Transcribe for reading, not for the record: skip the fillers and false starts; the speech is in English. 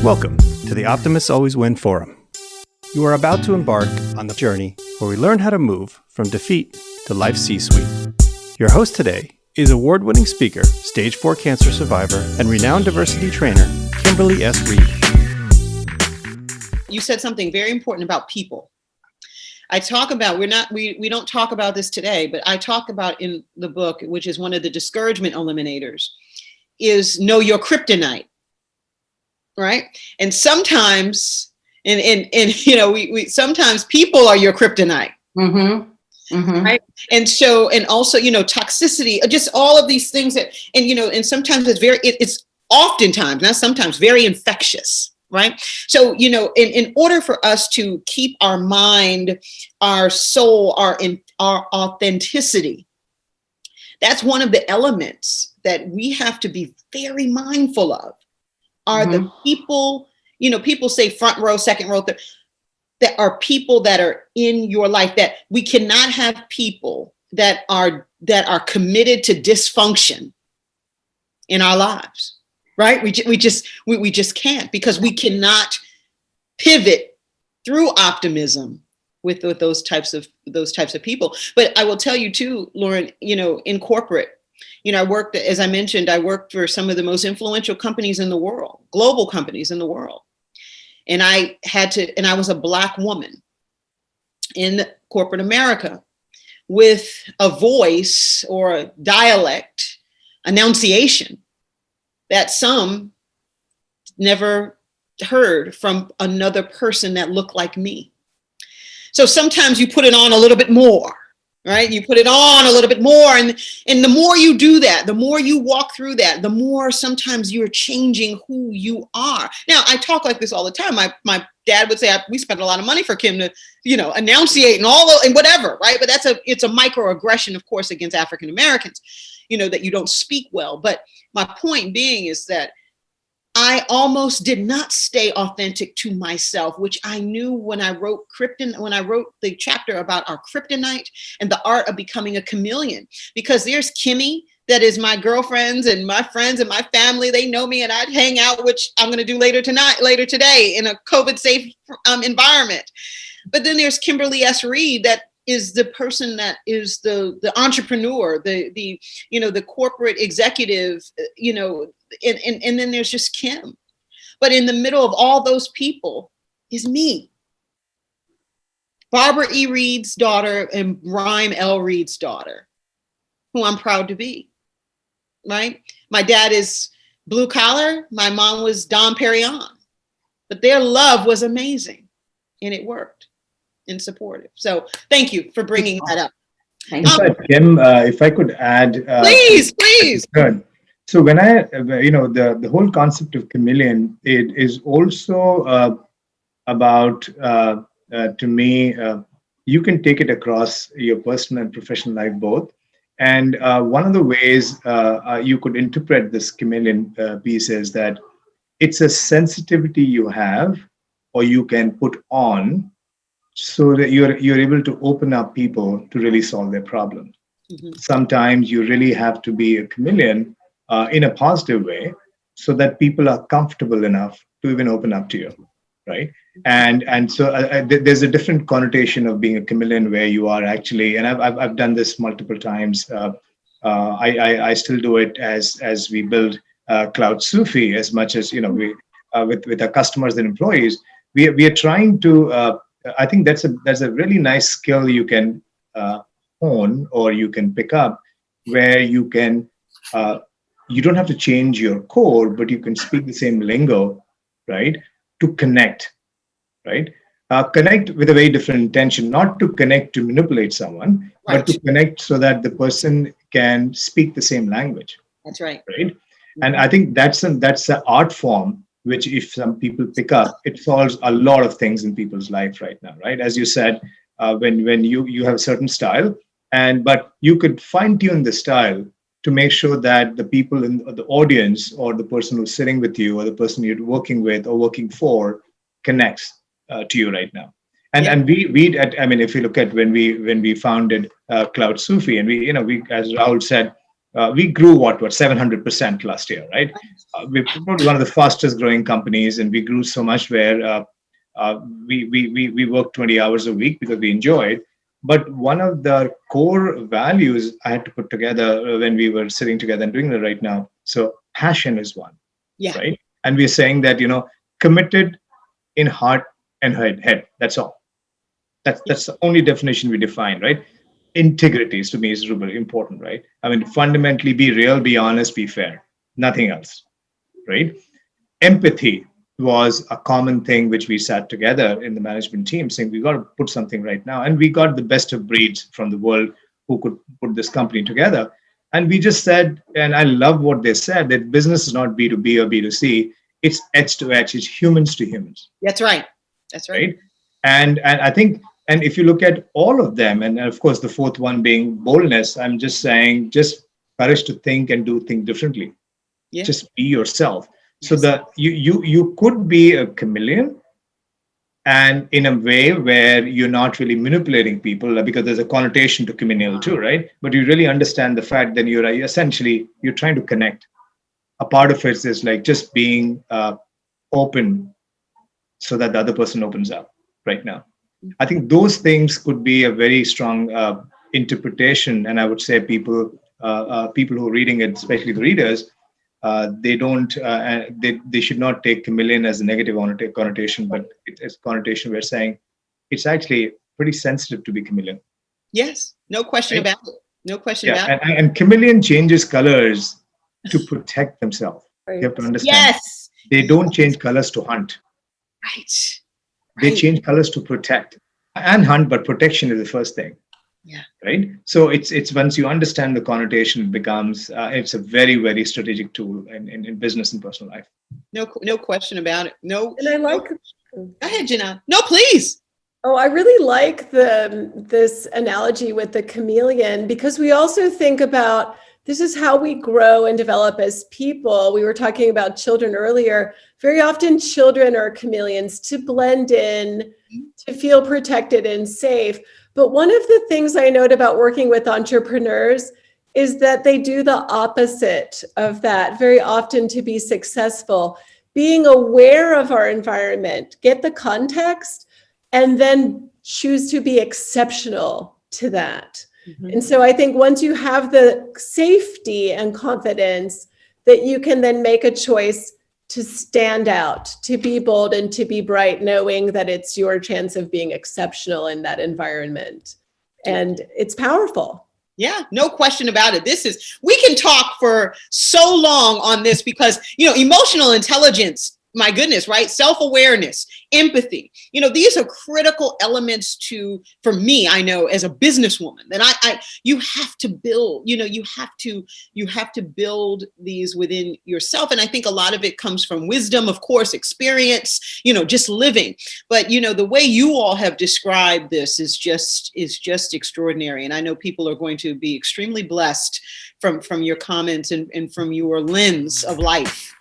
Welcome to the Optimists Always Win Forum. You are about to embark on the journey where we learn how to move from defeat to life's C-suite. Your host today is award-winning speaker, stage 4 cancer survivor, and renowned diversity trainer, Kimberly S. Reed. You said something very important about people. I talk about, we don't talk about this today, but I talk about in the book, which is one of the discouragement eliminators, is know your kryptonite, right? And sometimes, we sometimes people are your kryptonite. Mm-hmm. Mm-hmm. Right. And so, and also, toxicity, just all of these things that, and sometimes it's oftentimes, not sometimes, very infectious. Right. So, in order for us to keep our mind, our soul, our authenticity, that's one of the elements that we have to be very mindful of. Are the people, people say front row, second row, that are people that are in your life, that we cannot have people that are committed to dysfunction in our lives. Right? We just can't, because we cannot pivot through optimism with those types of people. But I will tell you too, Lauren, in corporate, I worked, as I mentioned, I worked for some of the most influential companies in the world, global companies in the world. And I was a Black woman in corporate America with a voice or a dialect enunciation that some never heard from another person that looked like me. So sometimes you put it on a little bit more, right? You put it on a little bit more. And the more you do that, the more you walk through that, the more sometimes you're changing who you are. Now, I talk like this all the time. My dad would say, we spent a lot of money for Kim to, enunciate and whatever, right? But it's a microaggression, of course, against African Americans, that you don't speak well. But my point being is that I almost did not stay authentic to myself, which I knew when I wrote the chapter about our kryptonite and the art of becoming a chameleon. Because there's Kimmy, that is my girlfriends and my friends and my family. They know me, and I'd hang out, which I'm going to do later today in a COVID safe environment. But then there's Kimberly S. Reed, that is the person that is the entrepreneur, the corporate executive, and then there's just Kim. But in the middle of all those people is me, Barbara E. Reed's daughter and Rhyme L. Reed's daughter, who I'm proud to be, right? My dad is blue collar. My mom was Dom Perignon, but their love was amazing, and it worked. And supportive. So thank you for bringing that up. Kim, if I could add. Please. So when the whole concept of chameleon, it is also about, to me, you can take it across your personal and professional life both. And one of the ways you could interpret this chameleon piece is that it's a sensitivity you have, or you can put on, so that you're able to open up people to really solve their problems. Mm-hmm. Sometimes you really have to be a chameleon in a positive way, so that people are comfortable enough to even open up to you, right? And so there's a different connotation of being a chameleon, where you are actually, and I've done this multiple times. I still do it as we build Cloud Sufi, as much as we with our customers and employees, we are trying to. I think that's a really nice skill you can hone, or you can pick up, where you can you don't have to change your core, but you can speak the same lingo, right? To connect, right? Connect with a very different intention, not to connect to manipulate someone, right, but to connect so that the person can speak the same language. That's right. Right. And I think that's an art form, which if some people pick up, it solves a lot of things in people's life right now, right? As you said, when you have a certain style, but you could fine tune the style to make sure that the people in the audience, or the person who's sitting with you, or the person you're working with or working for, connects to you right now. And we if you look at when we founded Cloud Sufi, and we as Rahul said, we grew what 700% last year, right? We're probably one of the fastest growing companies, and we grew so much where we work 20 hours a week because we enjoy it. But one of the core values I had to put together when we were sitting together and doing that right now. So passion is one, Yeah. right? And we're saying that, committed in heart and head. That's all. That's the only definition we define, right? Integrity to me is really important, right? I mean, fundamentally, be real, be honest, be fair, nothing else, right? Empathy was a common thing which we sat together in the management team saying we got to put something right now, and we got the best of breeds from the world who could put this company together. And we just said, and I love what they said, that business is not B2B or B2C, it's edge to edge, it's humans to humans. That's right. That's right. And I think, and if you look at all of them, and of course the fourth one being boldness, I'm just saying, just courage to think and do things differently. Yeah. Just be yourself. Yes. So that you could be a chameleon, and in a way where you're not really manipulating people, because there's a connotation to chameleon too, right? But you really understand the fact that you're trying to connect. A part of it is like just being open so that the other person opens up right now. I think those things could be a very strong interpretation. And I would say people who are reading it, especially the readers, they should not take chameleon as a negative connotation, but it's connotation we're saying it's actually pretty sensitive to be chameleon. Yes, no question about it. No question about it. And chameleon changes colors to protect themselves. Right. You have to understand. Yes. They don't change colors to hunt. Right. They change colors to protect and hunt, but protection is the first thing. Yeah. Right. So it's once you understand the connotation, it becomes it's a very, very strategic tool in business and personal life. No question about it. No. And I like. Go ahead, Janelle. No, please. Oh, I really like this analogy with the chameleon, because we also think about this is how we grow and develop as people. We were talking about children earlier. Very often children are chameleons to blend in, to feel protected and safe. But one of the things I note about working with entrepreneurs is that they do the opposite of that very often to be successful. Being aware of our environment, get the context, and then choose to be exceptional to that. Mm-hmm. And so I think once you have the safety and confidence, that you can then make a choice to stand out, to be bold and to be bright, knowing that it's your chance of being exceptional in that environment. And it's powerful. Yeah, no question about it. We can talk for so long on this because, emotional intelligence, my goodness, right? Self-awareness, empathy, these are critical elements for me, I know as a businesswoman, that you have to build, you have to build these within yourself. And I think a lot of it comes from wisdom, of course, experience, just living. But, the way you all have described this is just extraordinary. And I know people are going to be extremely blessed from your comments and from your lens of life.